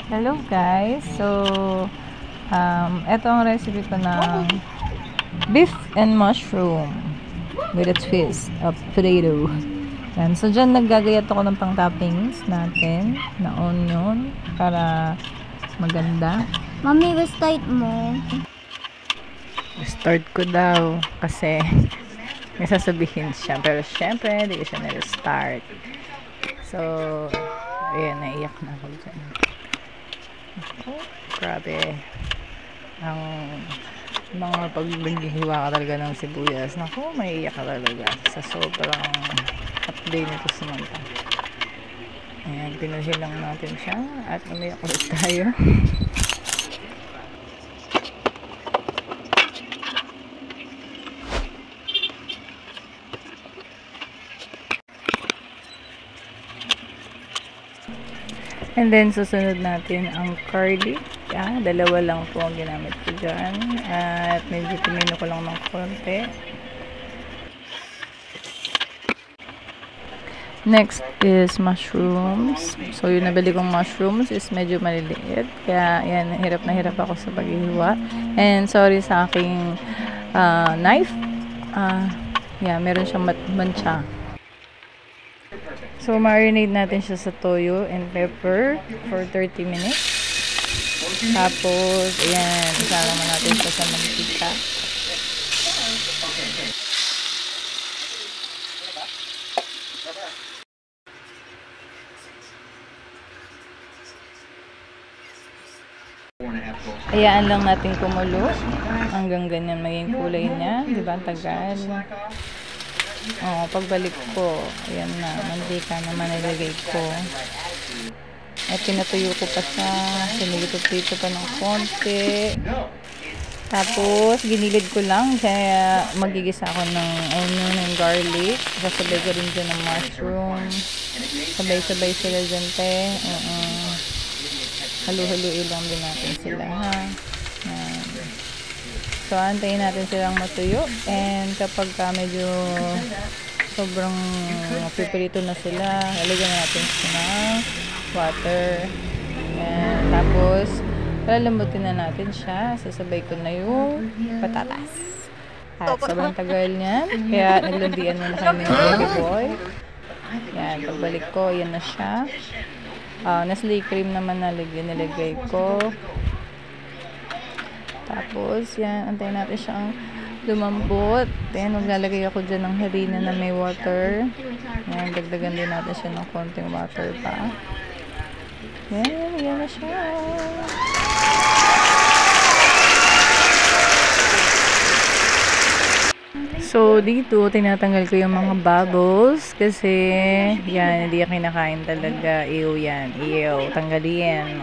Hello guys, so eto ang recipe ko ng beef and mushroom with a twist of potato. Yan. So dyan naggagayat ako ng pang toppings natin na onion para maganda. Mami, start mo. Start ko daw kasi may sasabihin siya, pero syempre hindi ko siya nag-start. So ayan, naiyak na ako dyan. Oh, grabe. Ang mga paghihiwa ka talaga ng sibuyas. Naku, maiiyak ka talaga sa sobrang update nito Samantha. Ayan, pinuhin lang natin siya at umiyak ulit tayo. And then, susunod natin ang garlic. Dalawa lang po ang ginamit ko dyan. At medyo pinino ko lang ng konti. Next is mushrooms. So, yung nabili kong mushrooms is medyo maliliit. Kaya, yan, hirap na hirap ako sa paghihiwa. And, sorry sa aking knife. Meron siyang mancha. So, marinate natin siya sa toyo and pepper for 30 minutes. Tapos, ayan, isama natin siya sa mantika. Hayaan lang natin kumulo hanggang ganyan maging kulay niya. Diba? Ang tagal. Pagbalik ko, ayan na, mantika naman nilagay ko. At pinatuyo ko pa siya. Sinilito-plito pa ng konti. Tapos, ginilid ko lang. Kaya, magigisa ako ng onion and garlic. Sasabay ko rin dyan ng mushroom. Sabay-sabay sila dyan, te. Halu-haluin lang din natin sila, ha. Ayan. So, antayin natin silang matuyo. And kapag medyo sobrang pipirito na sila, lalagyan na natin sila ng water. Ayan. Tapos, lalambutin na natin siya. Sasabay ko na yung patatas. At sobrang tagal niyan. Kaya naglandian muna kami ng baby boy. Yan. Pagbalik ko, yan na siya. Nestle cream naman nilagay ko. Tapos, yan, antayin natin siyang lumambot. Then, maglalagay ako dyan ng harina na may water. Yan, dagdagan din natin siya ng konting water pa. Yan, yan na siya. So, dito, tinatanggal ko yung mga bubbles kasi, yan, hindi yan kinakain talaga. Ew yan, ew, tanggalin.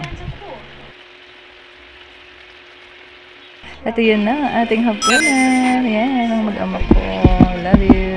At yun na, ating hapunan. Yan, ang mag-ama ko. Love you.